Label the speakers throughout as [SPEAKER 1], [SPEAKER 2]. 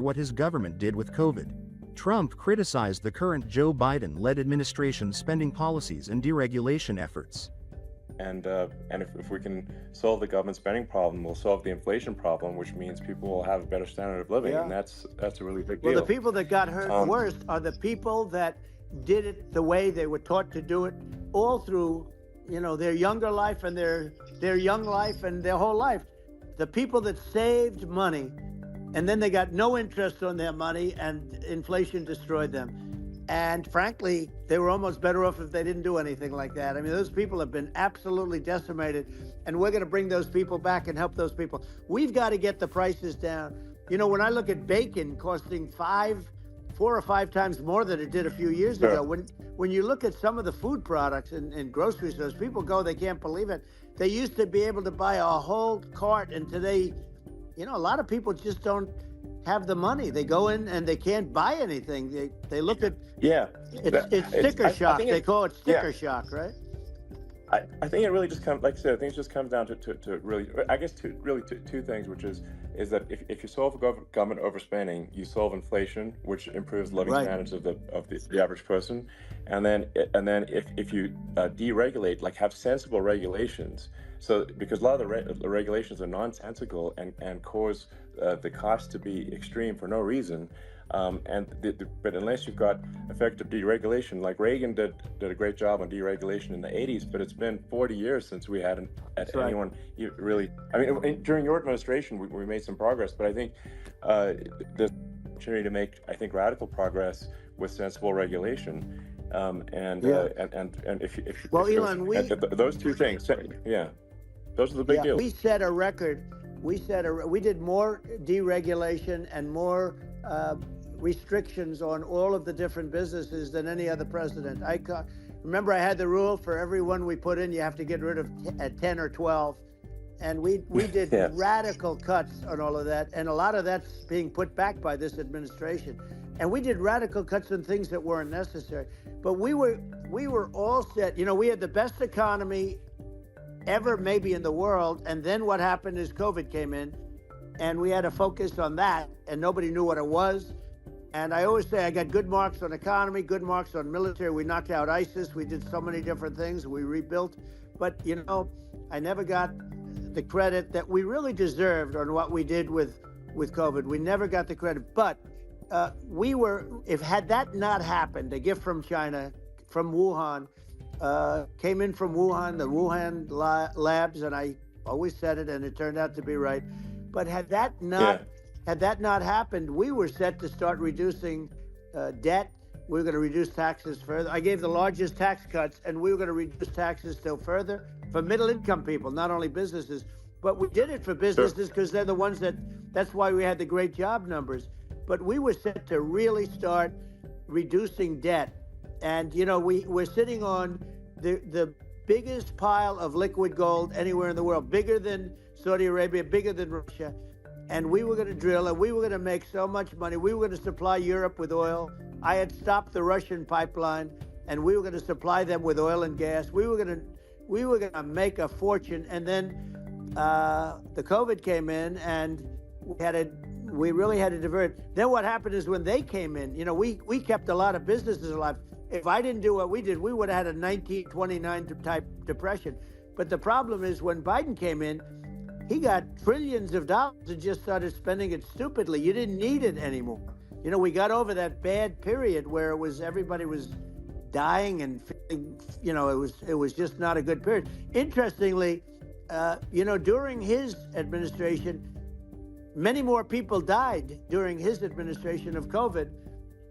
[SPEAKER 1] what his government did with COVID. Trump criticized the current Joe Biden-led administration's spending policies and deregulation efforts.
[SPEAKER 2] And if we can solve the government spending problem, we'll solve the inflation problem, which means people will have a better standard of living, and that's a really big deal.
[SPEAKER 3] Well, the people that got hurt worst are the people that did it the way they were taught to do it, all through, their younger life and their young life and their whole life. The people that saved money, and then they got no interest on their money, and inflation destroyed them. And frankly, they were almost better off if they didn't do anything like that. I mean, those people have been absolutely decimated, and we're going to bring those people back and help those people. We've got to get the prices down. When I look at bacon costing 4 or 5 times more than it did a few years ago, when you look at some of the food products in grocery stores, people go, they can't believe it. They used to be able to buy a whole cart, and today, a lot of people just don't have the money. They go in and they can't buy anything. They look at it's sticker shock. They call it sticker shock, right?
[SPEAKER 2] I think it really just comes, like I said, I think it just comes down to really, I guess, two things, which is that if you solve government overspending, you solve inflation, which improves living standards of the average person, and then if you deregulate, like have sensible regulations. So because a lot of the regulations are nonsensical and cause the cost to be extreme for no reason. But unless you've got effective deregulation, like Reagan did a great job on deregulation in the 80s, but it's been 40 years since we had anyone really. I mean, during your administration, we made some progress, but I think there's an opportunity to make, radical progress with sensible regulation. Those two things, those are the big deals.
[SPEAKER 3] We set a record. We did more deregulation and more restrictions on all of the different businesses than any other president. Remember, I had the rule for every one we put in, you have to get rid of 10 or 12. And we did radical cuts on all of that. And a lot of that's being put back by this administration. And we did radical cuts on things that weren't necessary. But we were all set. We had the best economy ever maybe in the world. And then what happened is COVID came in, and we had to focus on that, and nobody knew what it was. And I always say I got good marks on economy, good marks on military. We knocked out ISIS. We did so many different things. We rebuilt. But, I never got the credit that we really deserved on what we did with COVID. We never got the credit. But had that not happened, a gift from China, from Wuhan, came in from Wuhan, the Wuhan labs, and I always said it, and it turned out to be right. But had that not happened, we were set to start reducing debt. We were going to reduce taxes further. I gave the largest tax cuts, and we were going to reduce taxes still further for middle-income people, not only businesses. But we did it for businesses because they're the ones that's why we had the great job numbers. But we were set to really start reducing debt. And, we're sitting on the biggest pile of liquid gold anywhere in the world, bigger than Saudi Arabia, bigger than Russia. And we were going to drill, and we were going to make so much money. We were going to supply Europe with oil. I had stopped the Russian pipeline, and we were going to supply them with oil and gas. We were going to make a fortune. And then the COVID came in, and we really had to divert. Then what happened is when they came in, we kept a lot of businesses alive. If I didn't do what we did, we would have had a 1929 type depression. But the problem is when Biden came in, he got trillions of dollars and just started spending it stupidly. You didn't need it anymore. We got over that bad period where everybody was dying and feeling, it was just not a good period. Interestingly, during his administration, many more people died during his administration of COVID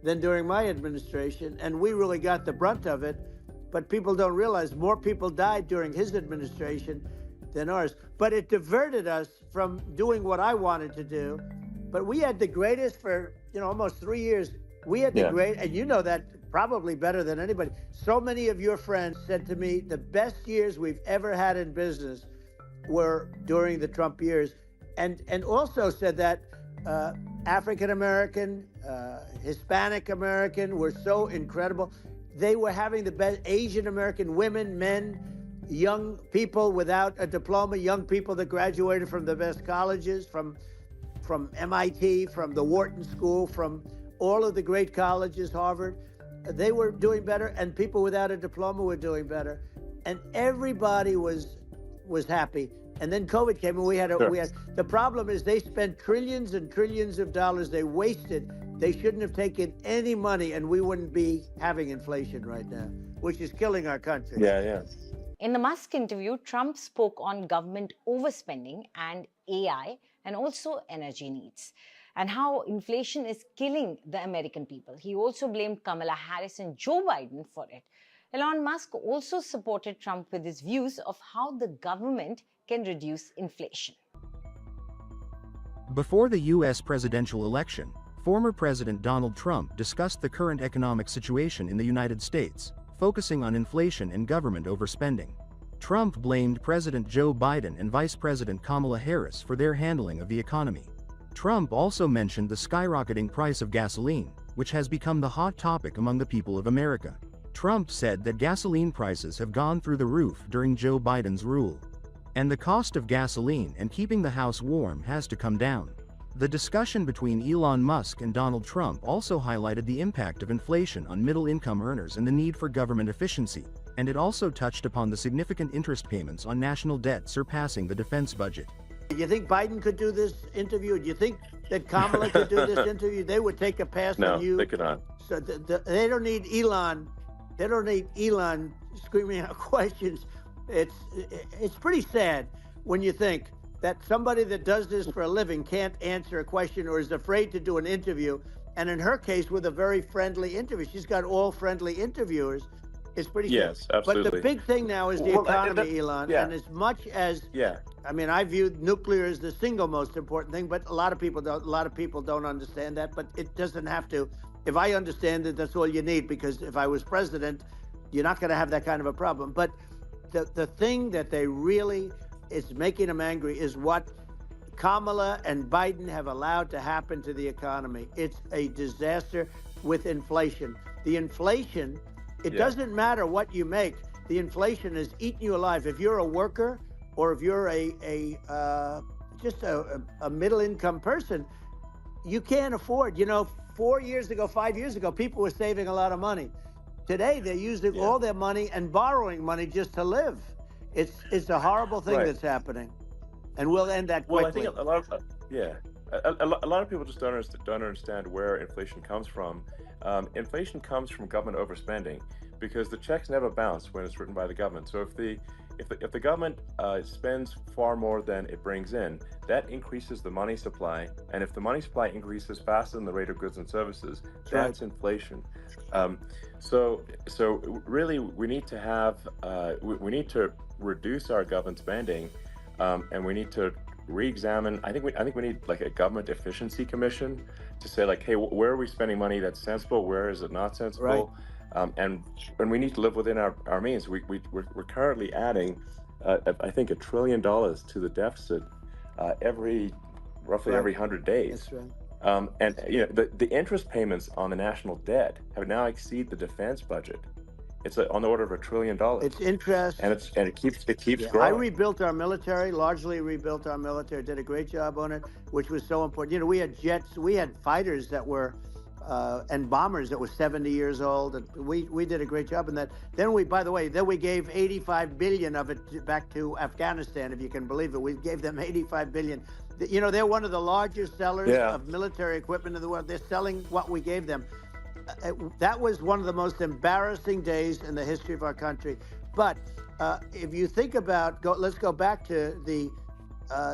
[SPEAKER 3] than during my administration, and we really got the brunt of it. But people don't realize more people died during his administration than ours. But it diverted us from doing what I wanted to do. But we had the greatest for, almost 3 years. We had the great, and you know that probably better than anybody. So many of your friends said to me, the best years we've ever had in business were during the Trump years. And also said that African-American, Hispanic-American were so incredible. They were having the best Asian-American women, men, young people without a diploma, young people that graduated from the best colleges, from from MIT, from the Wharton School, from all of the great colleges, Harvard. They were doing better, and people without a diploma were doing better, and everybody was happy. And then COVID came, and we had the problem is they spent trillions and trillions of dollars. They wasted. They shouldn't have taken any money, and we wouldn't be having inflation right now, which is killing our country.
[SPEAKER 2] Yeah.
[SPEAKER 4] In the Musk interview, Trump spoke on government overspending and AI, and also energy needs, and how inflation is killing the American people. He also blamed Kamala Harris and Joe Biden for it. Elon Musk also supported Trump with his views of how the government can reduce inflation.
[SPEAKER 1] Before the U.S. presidential election, former President Donald Trump discussed the current economic situation in the United States, focusing on inflation and government overspending. Trump blamed President Joe Biden and Vice President Kamala Harris for their handling of the economy. Trump also mentioned the skyrocketing price of gasoline, which has become the hot topic among the people of America. Trump said that gasoline prices have gone through the roof during Joe Biden's rule, and the cost of gasoline and keeping the house warm has to come down. The discussion between Elon Musk and Donald Trump also highlighted the impact of inflation on middle-income earners and the need for government efficiency, and it also touched upon the significant interest payments on national debt surpassing the defense budget.
[SPEAKER 3] Do you think Biden could do this interview? Do you think that Kamala could do this interview? They would take a pass on you.
[SPEAKER 2] No, they could not.
[SPEAKER 3] So they don't need Elon. They don't need Elon screaming out questions. It's pretty sad when you think that somebody that does this for a living can't answer a question or is afraid to do an interview. And in her case, with a very friendly interview, she's got all friendly interviewers. It's pretty
[SPEAKER 2] Yes,
[SPEAKER 3] sad.
[SPEAKER 2] absolutely.
[SPEAKER 3] But the big thing now is the economy, Elon.
[SPEAKER 2] Yeah.
[SPEAKER 3] And as much as I mean, I view nuclear as the single most important thing, but a lot of people don't understand that. But it doesn't have to. If I understand it, that's all you need, because if I was president, you're not going to have that kind of a problem. But the thing that they really is making them angry is what Kamala and Biden have allowed to happen to the economy. It's a disaster with inflation. The inflation, it doesn't matter what you make. The inflation is eating you alive. If you're a worker or if you're just a middle-income person, you can't afford. 4 years ago, 5 years ago, people were saving a lot of money. Today, they're using all their money and borrowing money just to live. It's a horrible thing that's happening, and we'll end that quickly.
[SPEAKER 2] Well, I think a lot of people just don't understand where inflation comes from. Inflation comes from government overspending, because the checks never bounce when it's written by the government. So if the government spends far more than it brings in, that increases the money supply, and if the money supply increases faster than the rate of goods and services, that's inflation. So really, we need to have we need to reduce our government spending, and we need to re-examine. I think we need like a government efficiency commission to say, like, hey, where are we spending money that's sensible? Where is it not sensible? And we need to live within our means. We're currently adding, I think, $1 trillion to the deficit roughly every 100 days.
[SPEAKER 3] That's right.
[SPEAKER 2] And the interest payments on the national debt have now exceeded the defense budget. It's on the order of $1 trillion.
[SPEAKER 3] It's interest,
[SPEAKER 2] and it keeps growing.
[SPEAKER 3] I rebuilt our military, largely rebuilt our military. Did a great job on it, which was so important. We had jets, we had fighters that were, and bombers that were 70 years old, and we did a great job in that. Then we gave 85 billion of it back to Afghanistan, if you can believe it. We gave them 85 billion. They're one of the largest sellers of military equipment in the world. They're selling what we gave them. That was one of the most embarrassing days in the history of our country. But if you think about, let's go back to the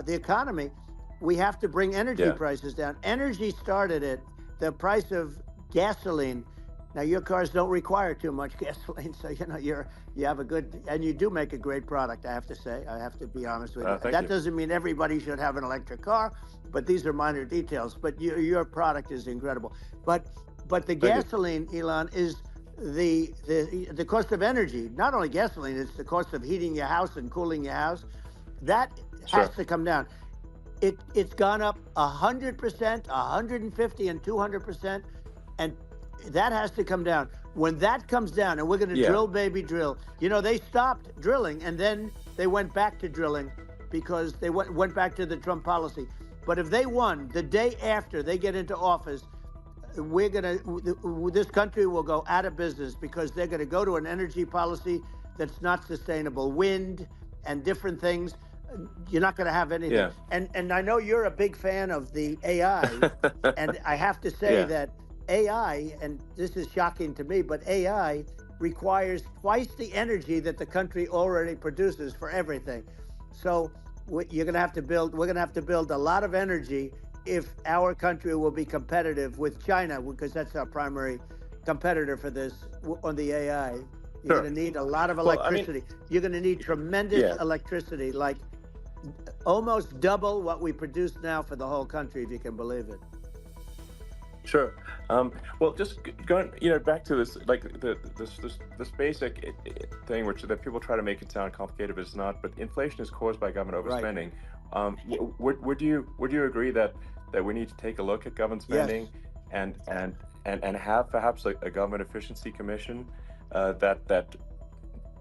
[SPEAKER 3] economy. We have to bring energy prices down. Energy started at the price of gasoline. Now, your cars don't require too much gasoline, so you have a good, and you do make a great product, I have to say. I have to be honest with you. That doesn't mean everybody should have an electric car, but these are minor details. But your product is incredible. But the gasoline, Elon, is the cost of energy. Not only gasoline, it's the cost of heating your house and cooling your house. That has to come down. It's gone up 100%, 150, and 200%, and that has to come down. When that comes down, and we're going to drill, baby, drill. They stopped drilling, and then they went back to drilling because they went back to the Trump policy. But if they won, the day after they get into office, this country will go out of business because they're going to go to an energy policy that's not sustainable. Wind and different things. You're not going to have anything.
[SPEAKER 2] Yeah.
[SPEAKER 3] And I know you're a big fan of the AI, and I have to say
[SPEAKER 2] Yeah.
[SPEAKER 3] that AI, and this is shocking to me, but AI requires twice the energy that the country already produces for everything. So you're going to have to build. We're going to have to build a lot of energy if our country will be competitive with China, because that's our primary competitor for this on the AI. You're
[SPEAKER 2] Sure.
[SPEAKER 3] going to need a lot of
[SPEAKER 2] Well, I mean,
[SPEAKER 3] electricity. You're going to need tremendous
[SPEAKER 2] yeah.
[SPEAKER 3] electricity, like almost double what we produce now for the whole country, if you can believe it.
[SPEAKER 2] Sure. Well, just going, back to this, like this basic thing, which that people try to make it sound complicated, but it's not. But inflation is caused by government overspending.
[SPEAKER 3] Right.
[SPEAKER 2] Would you agree that we need to take a look at government spending,
[SPEAKER 3] Yes.
[SPEAKER 2] and have perhaps a government efficiency commission that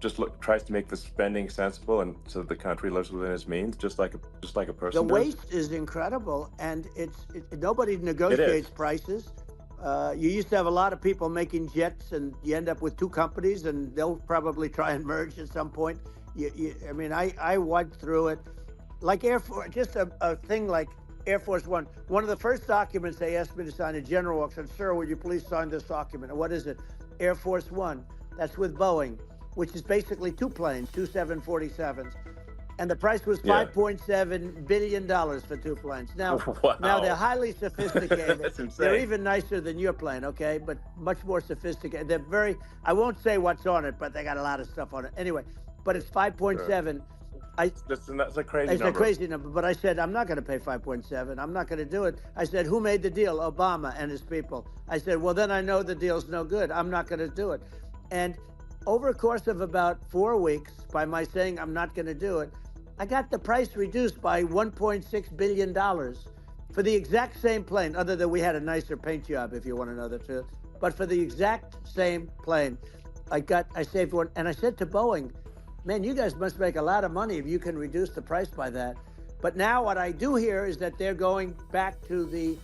[SPEAKER 2] just tries to make the spending sensible, and so that the country lives within its means, just like a person
[SPEAKER 3] The
[SPEAKER 2] does?
[SPEAKER 3] waste is incredible, and nobody
[SPEAKER 2] It
[SPEAKER 3] negotiates
[SPEAKER 2] is.
[SPEAKER 3] prices. You used to have a lot of people making jets, and you end up with two companies, and they'll probably try and merge at some point. I mean, I went through it, like Air Force, just a thing like Air Force One. One of the first documents they asked me to sign, a general walks in, "Sir, would you please sign this document?" And what is it? Air Force One. That's with Boeing, which is basically two planes, two 747s. And the price was $5.7 billion for two planes. Now,
[SPEAKER 2] Wow.
[SPEAKER 3] now they're highly sophisticated.
[SPEAKER 2] That's insane.
[SPEAKER 3] They're even nicer than your plane, okay? But much more sophisticated. They're very, I won't say what's on it, but they got a lot of stuff on it. Anyway, but it's 5.7.
[SPEAKER 2] That's a crazy
[SPEAKER 3] It's
[SPEAKER 2] number.
[SPEAKER 3] a crazy number, but I said, I'm not going to pay 5.7. I'm not going to do it. I said, who made the deal? Obama and his people. I said, well, then I know the deal's no good. I'm not going to do it. And over a course of about 4 weeks, by my saying I'm not going to do it, I got the price reduced by $1.6 billion for the exact same plane, other than we had a nicer paint job, if you want to know the truth. But for the exact same plane, I saved one. And I said to Boeing, man, you guys must make a lot of money if you can reduce the price by that. But now what I do hear is that they're going back to the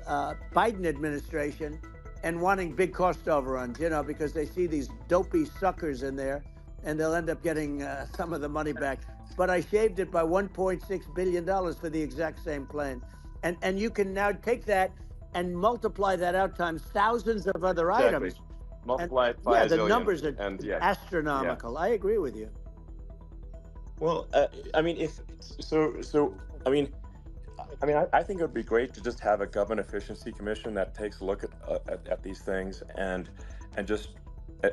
[SPEAKER 3] Biden administration and wanting big cost overruns, because they see these dopey suckers in there, and they'll end up getting some of the money back. But I shaved it by $1.6 billion for the exact same plane. And you can now take that and multiply that out times thousands of other items.
[SPEAKER 2] Multiply it by a
[SPEAKER 3] the
[SPEAKER 2] zillion,
[SPEAKER 3] numbers are
[SPEAKER 2] and
[SPEAKER 3] astronomical. I agree with you.
[SPEAKER 2] Well, I mean, I think it would be great to just have a government efficiency commission that takes a look at these things and just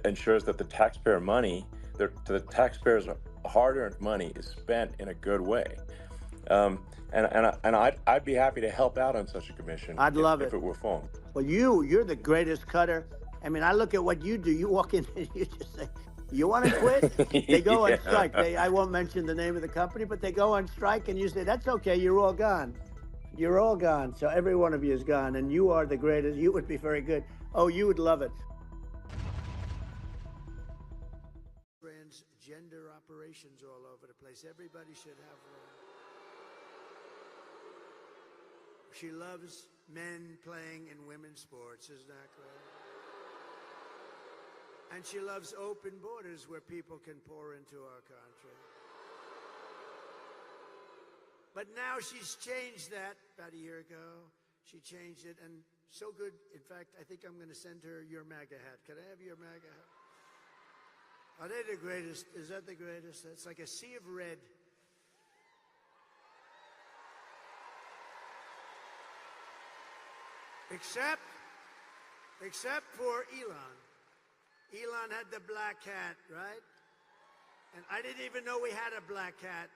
[SPEAKER 2] ensures that the taxpayer money, the taxpayers' hard-earned money, is spent in a good way. And I'd be happy to help out on such a commission.
[SPEAKER 3] I'd love it
[SPEAKER 2] if it were formed.
[SPEAKER 3] Well, you're the greatest cutter. I mean, I look at what you do. You walk in and you just say, you want to quit? They go on strike. I won't mention the name of the company, but they go on strike, and you say, that's okay, you're all gone. You're all gone. So every one of you is gone, and you are the greatest. You would be very good. Oh, you would love it. Transgender operations all over the place. Everybody should have one. She loves men playing in women's sports, isn't that great? And she loves open borders where people can pour into our country. But now she's changed that about a year ago. She changed it, and so good. In fact, I think I'm going to send her your MAGA hat. Can I have your MAGA hat? Are they the greatest? Is that the greatest? It's like a sea of red. Except for Elon. Elon had the black hat, right? And I didn't even know we had a black hat.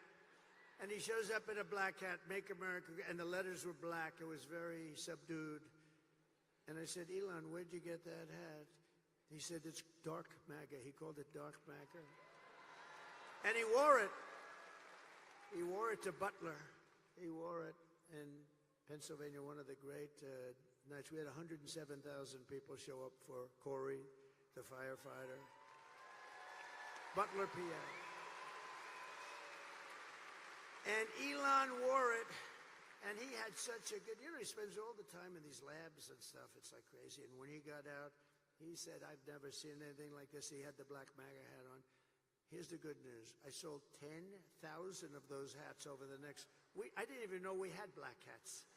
[SPEAKER 3] And he shows up in a black hat, Make America, and the letters were black. It was very subdued. And I said, Elon, where'd you get that hat? He said, it's dark MAGA. He called it dark MAGA. And he wore it. He wore it to Butler. He wore it in Pennsylvania, one of the great nights. We had 107,000 people show up for Corey, the firefighter. Butler, PA. And Elon wore it, And he had such a good, he spends all the time in these labs and stuff. It's like crazy. And when he got out, he said, I've never seen anything like this. He had the black MAGA hat on. Here's the good news. I sold 10,000 of those hats over the next week. I didn't even know we had black hats.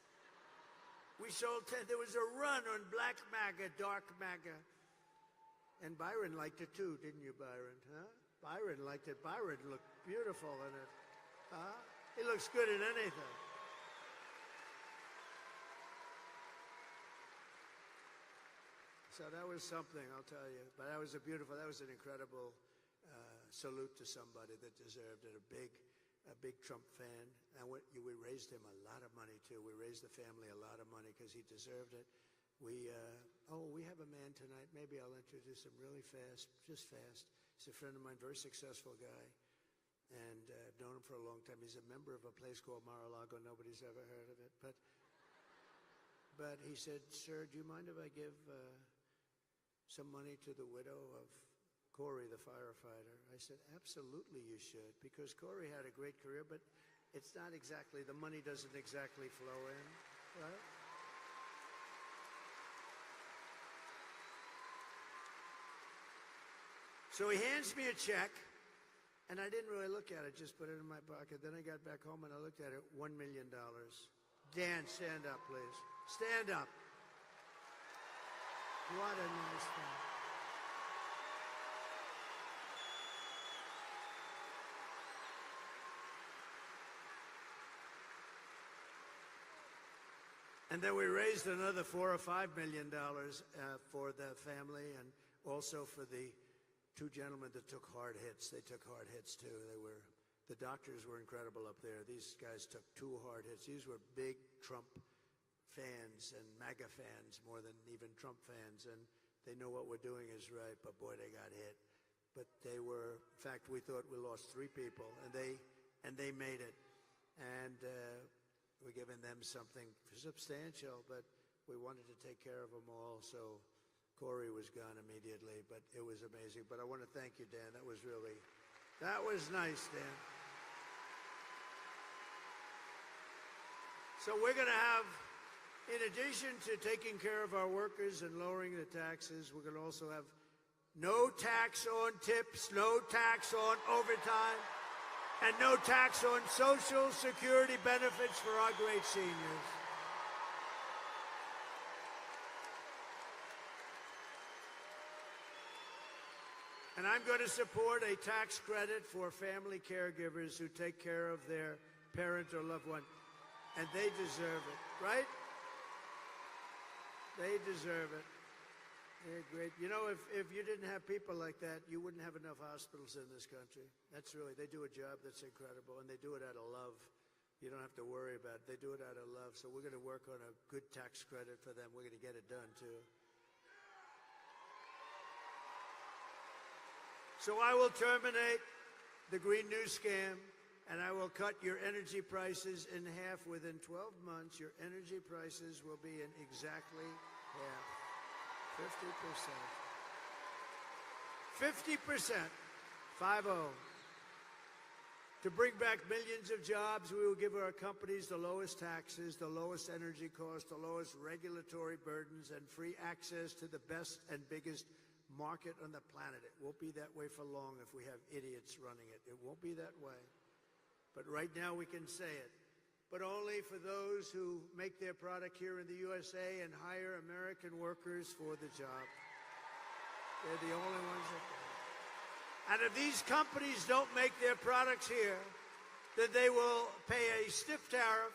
[SPEAKER 3] We sold 10. There was a run on black MAGA, dark MAGA. And Byron liked it too, didn't you, Byron? Huh? Byron liked it. Byron looked beautiful in it. Huh? He looks good in anything. So that was something, I'll tell you. But that was an incredible salute to somebody that deserved it. A big Trump fan. And we raised him a lot of money, too. We raised the family a lot of money because he deserved it. We have a man tonight. Maybe I'll introduce him really fast, just fast. He's a friend of mine, very successful guy. And I've known him for a long time. He's a member of a place called Mar-a-Lago. Nobody's ever heard of it. But he said, sir, do you mind if I give some money to the widow of Corey, the firefighter? I said, absolutely you should, because Corey had a great career, but it's not exactly, the money doesn't exactly flow in, right? So he hands me a check, and I didn't really look at it, just put it in my pocket. Then I got back home and I looked at it, $1 million. Dan, stand up, please. Stand up. What a nice thing. And then we raised another $4 or $5 million for the family, and also for the two gentlemen that took hard hits. They took hard hits too. The doctors were incredible up there. These guys took 2 hard hits. These were big Trump fans and MAGA fans more than even Trump fans, and they know what we're doing is right, but boy, they got hit. But they were, in fact, we thought we lost 3 people, and they made it. And we're giving them something substantial, but we wanted to take care of them all, so Corey was gone immediately, but it was amazing. But I want to thank you, Dan. That was nice, Dan. So we're going to have, in addition to taking care of our workers and lowering the taxes, we're going to also have no tax on tips, no tax on overtime, and no tax on Social Security benefits for our great seniors. And I'm going to support a tax credit for family caregivers who take care of their parent or loved one. And they deserve it, right? They deserve it. They're great. You know, if you didn't have people like that, you wouldn't have enough hospitals in this country. That's really, they do a job that's incredible, and they do it out of love. You don't have to worry about it. They do it out of love. So we're going to work on a good tax credit for them. We're going to get it done, too. So I will terminate the Green New Scam, and I will cut your energy prices in half. Within 12 months, your energy prices will be in exactly half. 50%. 50%. 5-0. To bring back millions of jobs, we will give our companies the lowest taxes, the lowest energy costs, the lowest regulatory burdens, and free access to the best and biggest market on the planet. It won't be that way for long if we have idiots running it. It won't be that way. But right now we can say it. But only for those who make their product here in the USA and hire American workers for the job. They're the only ones that can. And if these companies don't make their products here, then they will pay a stiff tariff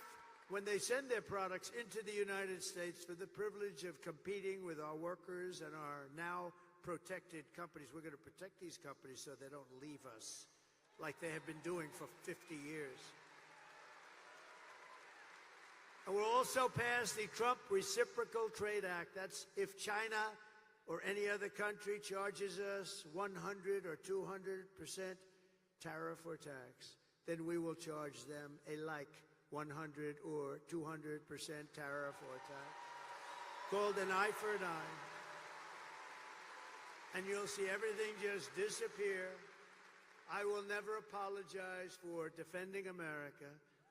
[SPEAKER 3] when they send their products into the United States for the privilege of competing with our workers and our now protected companies. We're going to protect these companies so they don't leave us like they have been doing for 50 years. And we'll also pass the Trump Reciprocal Trade Act. That's if China or any other country charges us 100 or 200% tariff or tax, then we will charge them a like 100 or 200% tariff or tax, called an eye for an eye. And you'll see everything just disappear. I will never apologize for defending America.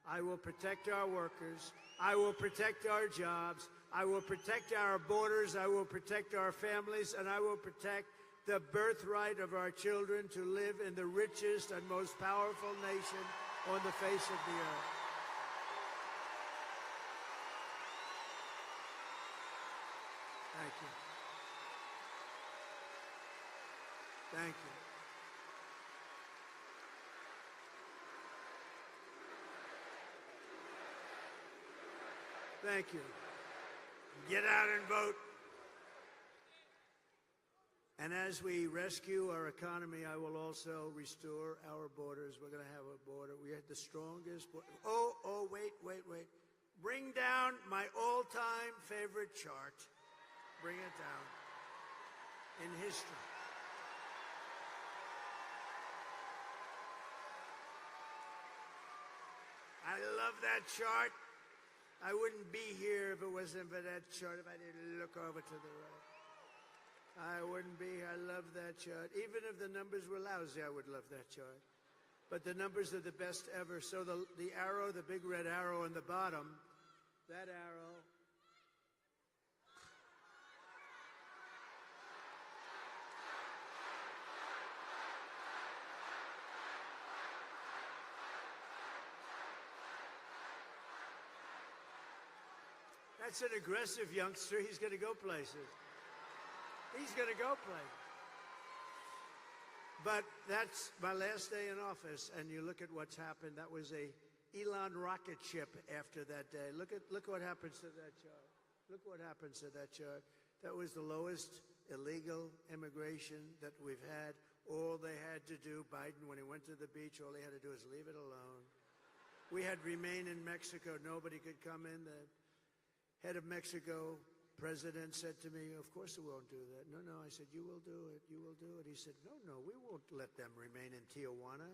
[SPEAKER 3] I will protect our workers. I will protect our jobs. I will protect our borders. I will protect our families. And I will protect the birthright of our children to live in the richest and most powerful nation on the face of the earth. Thank you. Thank you. Thank you. Get out and vote. And as we rescue our economy, I will also restore our borders. We're going to have a border. We had the strongest border. Oh, wait. Bring down my all-time favorite chart. Bring it down. In history. I love that chart. I wouldn't be here if it wasn't for that chart, if I didn't look over to the right. I wouldn't be here. I love that chart. Even if the numbers were lousy, I would love that chart. But the numbers are the best ever. So the arrow, the big red arrow on the bottom, that arrow, that's an aggressive youngster. He's going to go places. He's going to go places. But that's my last day in office, and you look at what's happened. That was a Elon rocket ship after that day. Look what happens to that chart. Look what happens to that chart. That was the lowest illegal immigration that we've had. All they had to do, Biden, when he went to the beach, all he had to do is leave it alone. We had remain in Mexico. Nobody could come in. The head of Mexico president said to me, of course we won't do that. No, I said, you will do it. You will do it. He said, no, we won't let them remain in Tijuana.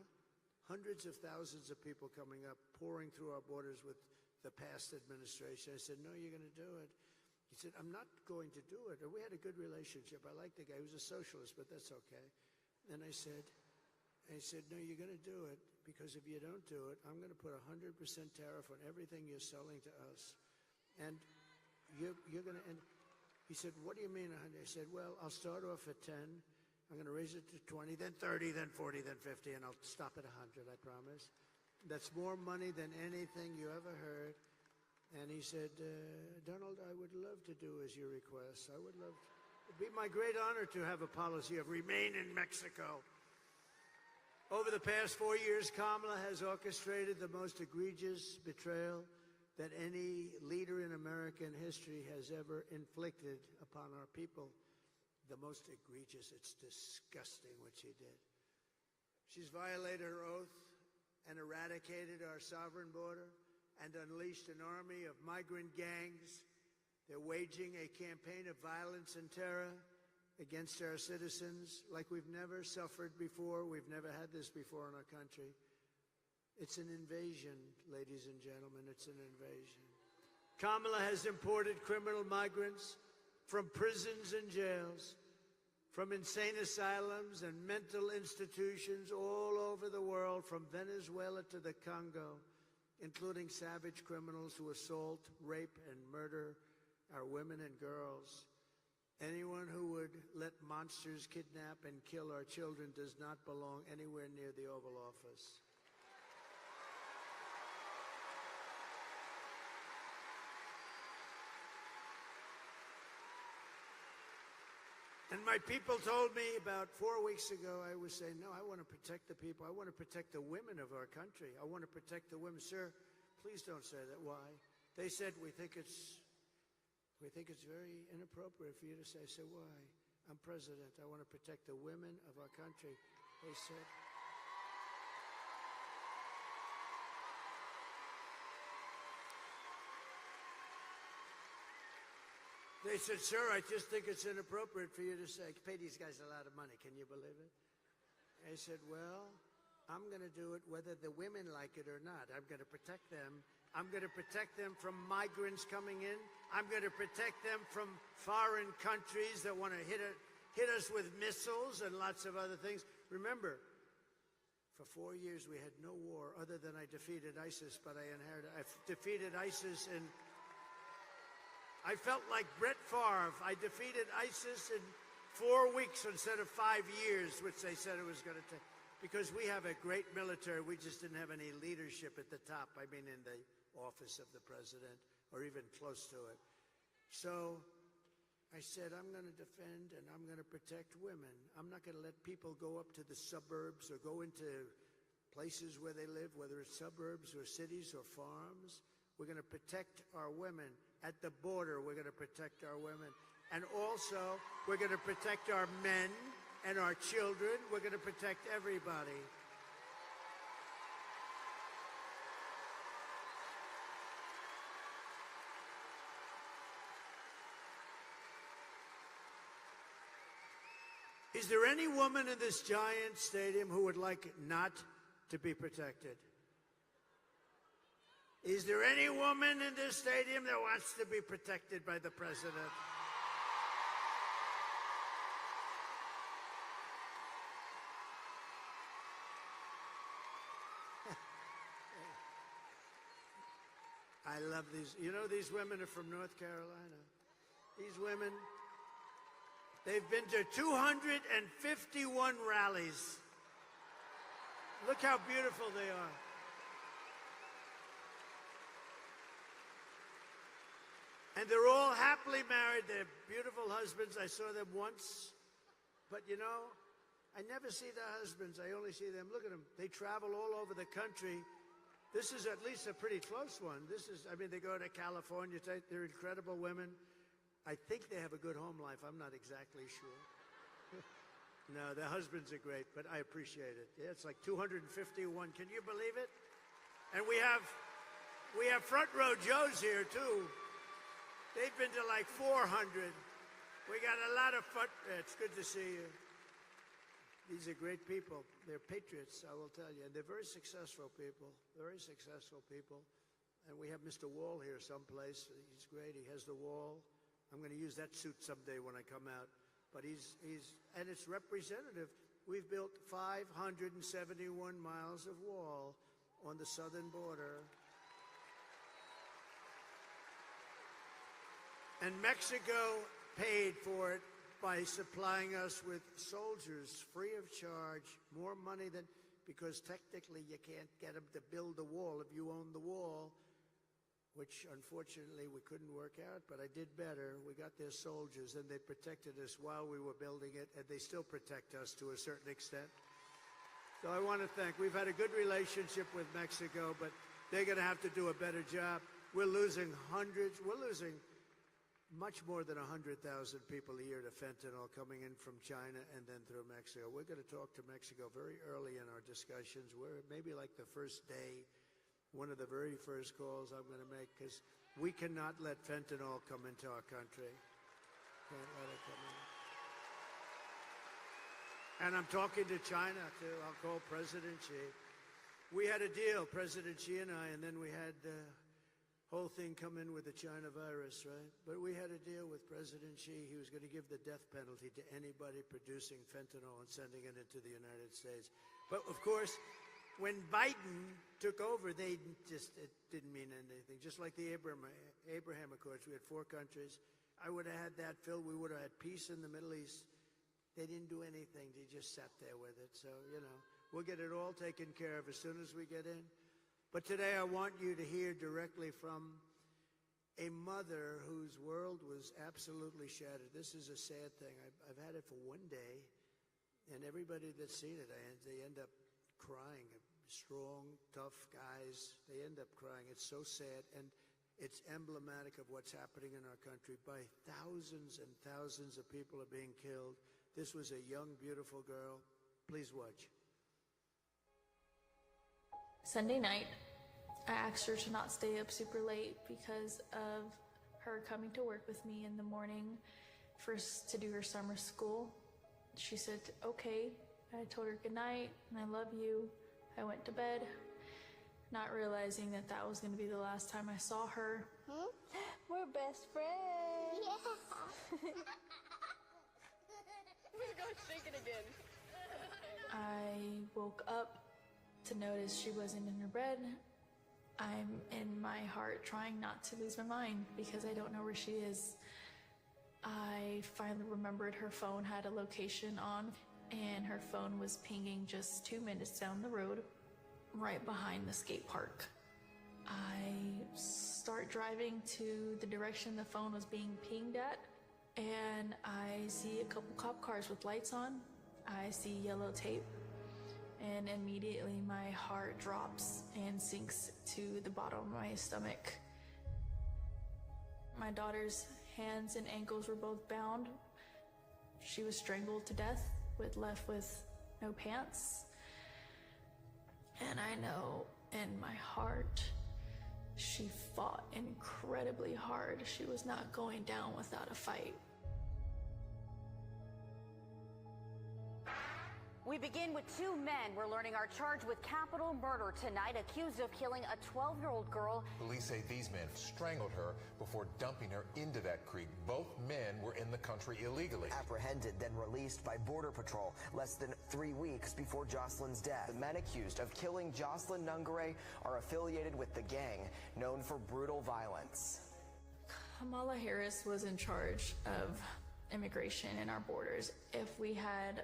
[SPEAKER 3] Hundreds of thousands of people coming up, pouring through our borders with the past administration. I said, no, you're going to do it. He said, I'm not going to do it. And we had a good relationship. I liked the guy. He was a socialist, but that's okay. And I said, no, you're going to do it, because if you don't do it, I'm going to put 100% tariff on everything you're selling to us. And you're going to end. He said, what do you mean 100? I said, well, I'll start off at 10. I'm going to raise it to 20, then 30, then 40, then 50, and I'll stop at 100, I promise. That's more money than anything you ever heard. And he said, Donald, I would love to do as you request. I would love to. It'd be my great honor to have a policy of remain in Mexico. Over the past 4 years, Kamala has orchestrated the most egregious betrayal that any leader in American history has ever inflicted upon our people. The most egregious. It's disgusting what she did. She's violated her oath and eradicated our sovereign border and unleashed an army of migrant gangs. They're waging a campaign of violence and terror against our citizens like we've never suffered before. We've never had this before in our country. It's an invasion, ladies and gentlemen. It's an invasion. Kamala has imported criminal migrants from prisons and jails, from insane asylums and mental institutions all over the world, from Venezuela to the Congo, including savage criminals who assault, rape, and murder our women and girls. Anyone who would let monsters kidnap and kill our children does not belong anywhere near the Oval Office. And my people told me about 4 weeks ago, I was saying, no, I want to protect the people. I want to protect the women of our country. I want to protect the women. Sir, please don't say that. Why? They said, we think it's very inappropriate for you to say. I said, why? I'm president. I want to protect the women of our country. They said, sir, I just think it's inappropriate for you to say, pay these guys a lot of money. Can you believe it? I said, well, I'm going to do it whether the women like it or not. I'm going to protect them. I'm going to protect them from migrants coming in. I'm going to protect them from foreign countries that want to hit us with missiles and lots of other things. Remember, For 4 years, we had no war other than I defeated ISIS, but I defeated ISIS and I felt like Brett Favre. I defeated ISIS in 4 weeks instead of 5 years, which they said it was going to take. Because we have a great military, we just didn't have any leadership at the top. I mean, in the office of the president, or even close to it. So I said, I'm going to defend and I'm going to protect women. I'm not going to let people go up to the suburbs or go into places where they live, whether it's suburbs or cities or farms. We're going to protect our women. At the border, we're going to protect our women. And also, we're going to protect our men and our children. We're going to protect everybody. Is there any woman in this giant stadium who would like not to be protected? Is there any woman in this stadium that wants to be protected by the president? I love these. You know, these women are from North Carolina. These women, they've been to 251 rallies. Look how beautiful they are. And they're all happily married. They're beautiful husbands. I saw them once. But, you know, I never see their husbands. I only see them. Look at them. They travel all over the country. This is at least a pretty close one. This is, I mean, they go to California. They're incredible women. I think they have a good home life. I'm not exactly sure. No, their husbands are great, but I appreciate it. Yeah, it's like 251. Can you believe it? And we have front row Joes here, too. They've been to like 400. We got a lot of front. It's good to see you. These are great people. They're patriots, I will tell you. And they're very successful people, very successful people. And we have Mr. Wall here someplace. He's great. He has the wall. I'm going to use that suit someday when I come out. But and it's representative. We've built 571 miles of wall on the southern border. And Mexico paid for it by supplying us with soldiers free of charge, more money than, because technically you can't get them to build the wall if you own the wall, which unfortunately we couldn't work out, but I did better. We got their soldiers and they protected us while we were building it, and they still protect us to a certain extent. So I want to thank, we've had a good relationship with Mexico, but they're going to have to do a better job. We're losing much more than 100,000 people a year to fentanyl coming in from China and then through Mexico. We're going to talk to Mexico very early in our discussions. We're maybe like the first day, one of the very first calls I'm going to make, because we cannot let fentanyl come into our country. Can't let it come in. And I'm talking to China, too. I'll call President Xi. We had a deal, President Xi and I, and then we had whole thing come in with the China virus, right? But we had a deal with President Xi. He was going to give the death penalty to anybody producing fentanyl and sending it into the United States. But of course, when Biden took over, it didn't mean anything. Just like the Abraham Accords, we had 4 countries. I would have had that filled. We would have had peace in the Middle East. They didn't do anything. They just sat there with it. So, you know, we'll get it all taken care of as soon as we get in. But today I want you to hear directly from a mother whose world was absolutely shattered. This is a sad thing. I've had it for one day, and everybody that's seen it, they end up crying. Strong, tough guys, they end up crying. It's so sad, and it's emblematic of what's happening in our country. By thousands and thousands of people are being killed. This was a young, beautiful girl. Please watch.
[SPEAKER 5] Sunday night, I asked her to not stay up super late because of her coming to work with me in the morning first to do her summer school. She said, okay. I told her good night and I love you. I went to bed, not realizing that that was going to be the last time I saw her.
[SPEAKER 6] We're best friends. Yeah.
[SPEAKER 7] We're going to shake it again.
[SPEAKER 5] I woke up to notice she wasn't in her bed. I'm in my heart trying not to lose my mind because I don't know where she is. I finally remembered her phone had a location on, and her phone was pinging just 2 minutes down the road, right behind the skate park. I start driving to the direction the phone was being pinged at, and I see a couple cop cars with lights on. I see yellow tape, and immediately my heart drops and sinks to the bottom of my stomach. My daughter's hands and ankles were both bound. She was strangled to death, left with no pants. And I know in my heart, she fought incredibly hard. She was not going down without a fight.
[SPEAKER 7] We begin with two men we're learning are charged with capital murder tonight, accused of killing a 12-year-old girl.
[SPEAKER 8] Police say these men strangled her before dumping her into that creek. Both men were in the country illegally.
[SPEAKER 9] Apprehended, then released by Border Patrol less than 3 weeks before Jocelyn's death. The men accused of killing Jocelyn Nungare are affiliated with the gang known for brutal violence.
[SPEAKER 5] Kamala Harris was in charge of immigration in our borders. If we had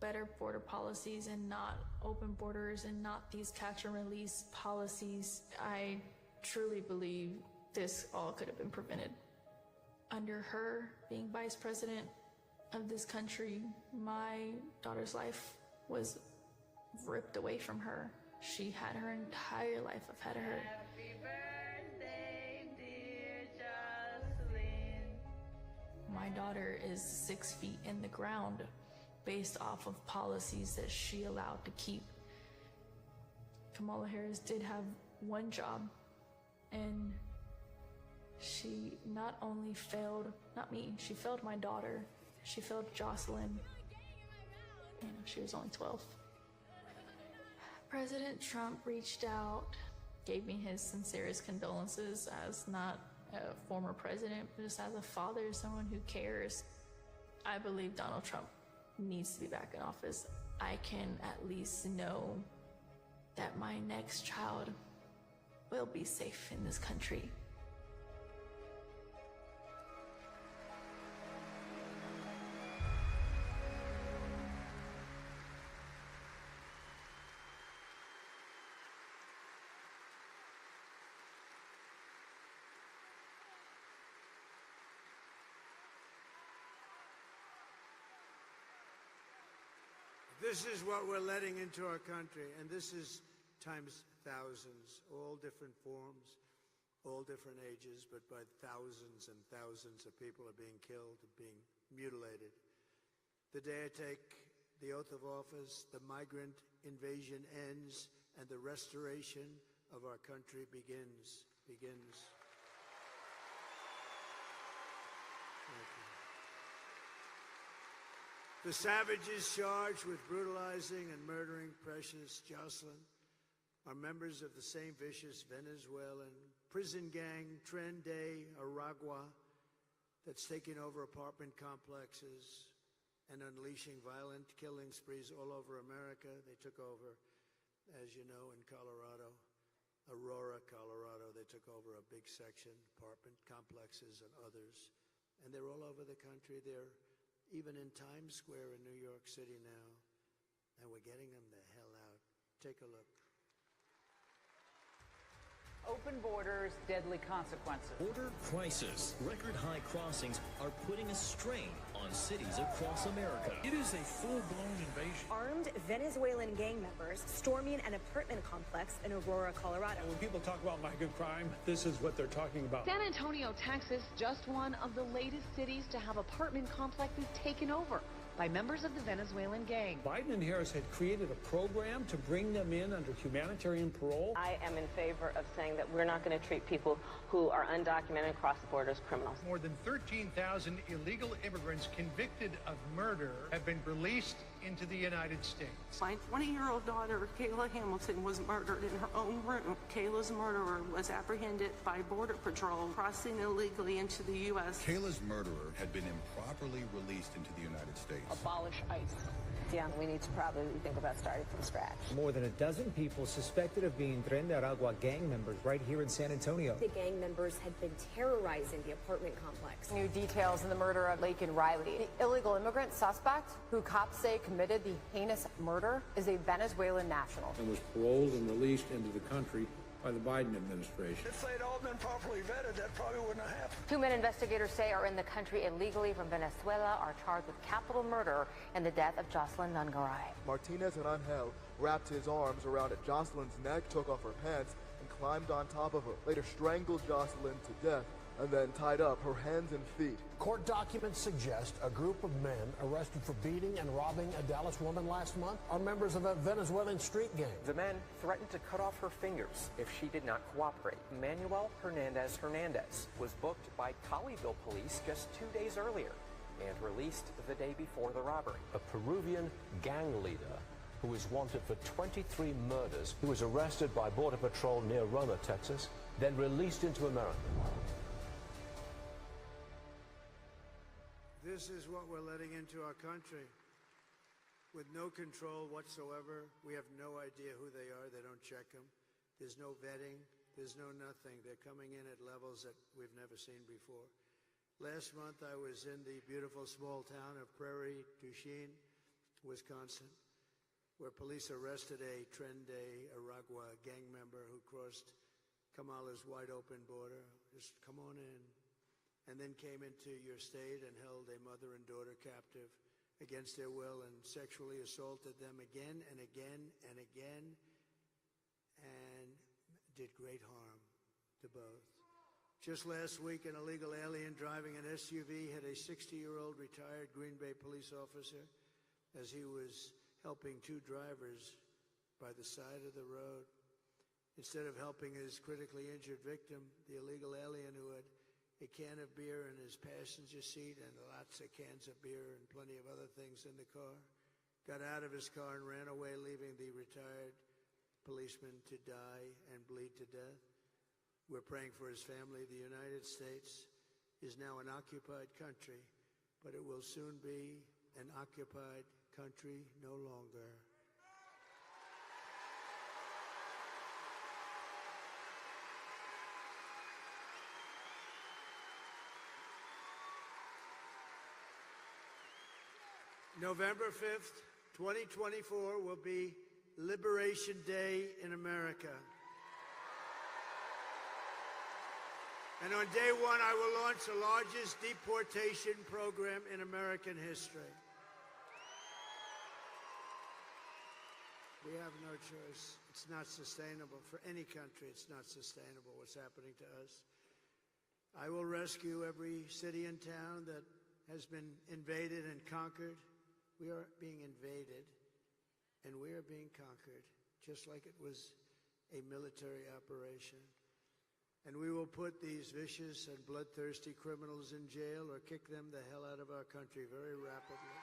[SPEAKER 5] better border policies and not open borders and not these catch and release policies, I truly believe this all could have been prevented. Under her being vice president of this country, my daughter's life was ripped away from her. She had her entire life ahead of her.
[SPEAKER 10] Happy birthday, dear Jocelyn.
[SPEAKER 5] My daughter is 6 feet in the ground based off of policies that she allowed to keep. Kamala Harris did have one job, and she not only failed, not me, she failed my daughter, she failed Jocelyn. You know, she was only 12. President Trump reached out, gave me his sincerest condolences as not a former president, but just as a father, someone who cares. I believe Donald Trump needs to be back in office. I can at least know that my next child will be safe in this country.
[SPEAKER 3] This is what we're letting into our country, and this is times thousands, all different forms, all different ages, but by thousands and thousands of people are being killed, being mutilated. The day I take the oath of office, the migrant invasion ends, and the restoration of our country begins. Thank you. The savages charged with brutalizing and murdering precious Jocelyn are members of the same vicious Venezuelan prison gang, Tren de Aragua, that's taking over apartment complexes and unleashing violent killing sprees all over America. They took over, as you know, in Colorado, Aurora, Colorado. They took over a big section, apartment complexes and others. And they're all over the country. They're even in Times Square in New York City now, and we're getting them the hell out. Take a look.
[SPEAKER 11] Open borders, deadly consequences.
[SPEAKER 12] Border crisis. Record high crossings are putting a strain on cities across America.
[SPEAKER 13] It is a full-blown invasion.
[SPEAKER 14] Armed Venezuelan gang members storming an apartment complex in Aurora, Colorado.
[SPEAKER 13] And when people talk about migrant crime, this is what they're talking about.
[SPEAKER 15] San Antonio, Texas, just one of the latest cities to have apartment complexes taken over by members of the Venezuelan gang.
[SPEAKER 13] Biden and Harris had created a program to bring them in under humanitarian parole.
[SPEAKER 16] I am in favor of saying that we're not going to treat people who are undocumented and cross the border as criminals.
[SPEAKER 17] More than 13,000 illegal immigrants convicted of murder have been released into the United States.
[SPEAKER 18] My 20-year-old daughter, Kayla Hamilton, was murdered in her own room. Kayla's murderer was apprehended by Border Patrol crossing illegally into the U.S.
[SPEAKER 19] Kayla's murderer had been improperly released into the United States.
[SPEAKER 15] abolish ICE.
[SPEAKER 16] Yeah, we need to probably think about starting from scratch.
[SPEAKER 19] More than a dozen people suspected of being Tren de Aragua gang members right here in San Antonio.
[SPEAKER 14] The gang members had been terrorizing the apartment complex.
[SPEAKER 20] New details in the murder of Lake and Riley. The illegal immigrant suspect, who cops say committed the heinous murder, is a Venezuelan national.
[SPEAKER 13] And was paroled and released into the country by the Biden administration.
[SPEAKER 21] If they'd all been properly vetted, that probably wouldn't have happened.
[SPEAKER 7] 2 men investigators say are in the country illegally from Venezuela are charged with capital murder in the death of Jocelyn Nungaray.
[SPEAKER 22] Martinez and Angel wrapped his arms around Jocelyn's neck, took off her pants, and climbed on top of her. Later strangled Jocelyn to death and then tied up her hands and feet.
[SPEAKER 23] Court documents suggest a group of men arrested for beating and robbing a Dallas woman last month are members of a Venezuelan street gang.
[SPEAKER 24] The men threatened to cut off her fingers if she did not cooperate. Manuel Hernandez was booked by Colleyville police just 2 days earlier and released the day before the robbery.
[SPEAKER 25] A Peruvian gang leader who is wanted for 23 murders. He was arrested by Border Patrol near Roma, Texas, then released into America.
[SPEAKER 3] This is what we're letting into our country. With no control whatsoever. We have no idea who they are. They don't check them. There's no vetting. There's no nothing. They're coming in at levels that we've never seen before. Last month, I was in the beautiful small town of Prairie du Chien, Wisconsin, where police arrested a Tren de Aragua gang member who crossed Kamala's wide-open border. Just come on in. And then came into your state and held a mother and daughter captive against their will and sexually assaulted them again and again and again and did great harm to both. Just last week, an illegal alien driving an SUV hit a 60-year-old retired Green Bay police officer as he was helping two drivers by the side of the road. Instead of helping his critically injured victim, the illegal alien who had a can of beer in his passenger seat and lots of cans of beer and plenty of other things in the car, got out of his car and ran away, leaving the retired policeman to die and bleed to death. We're praying for his family. The United States is now an occupied country, but it will soon be an occupied country no longer. November 5th, 2024 will be Liberation Day in America. And on day one, I will launch the largest deportation program in American history. We have no choice. It's not sustainable. For any country, it's not sustainable what's happening to us. I will rescue every city and town that has been invaded and conquered. We are being invaded, and we are being conquered, just like it was a military operation. And we will put these vicious and bloodthirsty criminals in jail or kick them the hell out of our country very rapidly.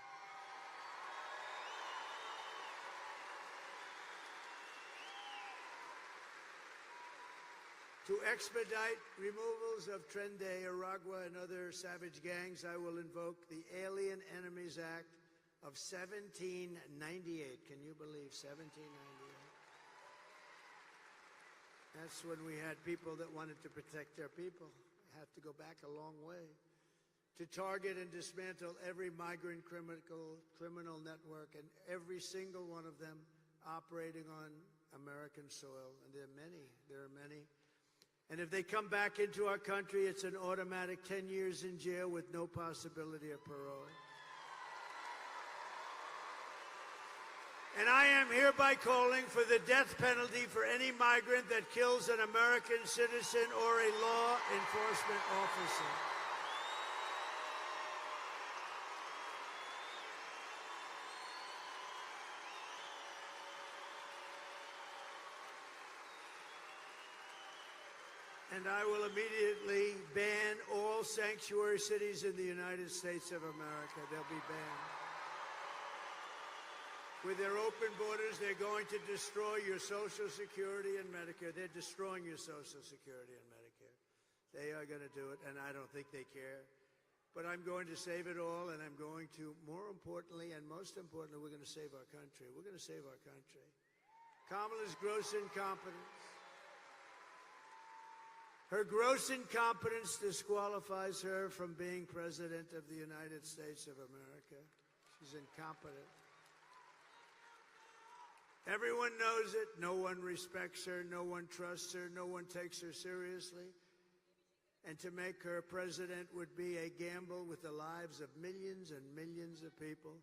[SPEAKER 3] To expedite removals of Tren de Aragua and other savage gangs, I will invoke the Alien Enemies Act of 1798. Can you believe 1798? That's when we had people that wanted to protect their people. Have to go back a long way. To target and dismantle every migrant criminal network and every single one of them operating on American soil. And there are many. And if they come back into our country, it's an automatic 10 years in jail with no possibility of parole. And I am hereby calling for the death penalty for any migrant that kills an American citizen or a law enforcement officer. And I will immediately ban all sanctuary cities in the United States of America. They'll be banned. With their open borders, they're going to destroy your Social Security and Medicare. They're destroying your Social Security and Medicare. They are going to do it, and I don't think they care. But I'm going to save it all, and I'm going to, more importantly and most importantly, we're going to save our country. We're going to save our country. Kamala's gross incompetence. Her gross incompetence disqualifies her from being President of the United States of America. She's incompetent. Everyone knows it. No one respects her. No one trusts her. No one takes her seriously. And to make her president would be a gamble with the lives of millions and millions of people.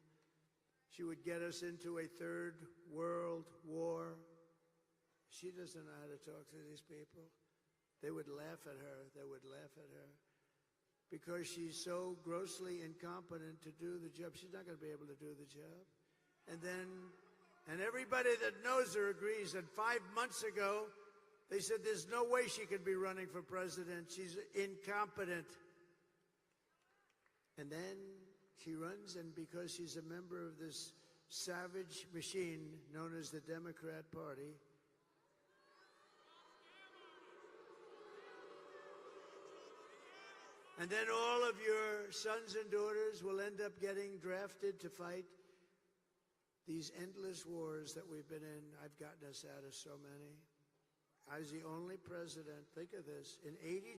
[SPEAKER 3] She would get us into a third world war. She doesn't know how to talk to these people. They would laugh at her. They would laugh at her. Because she's so grossly incompetent to do the job. She's not going to be able to do the job. And everybody that knows her agrees that 5 months ago, they said there's no way she could be running for president. She's incompetent. And then she runs, and because she's a member of this savage machine known as the Democrat Party, and then all of your sons and daughters will end up getting drafted to fight these endless wars that we've been in. I've gotten us out of so many. I was the only president, think of this, in 80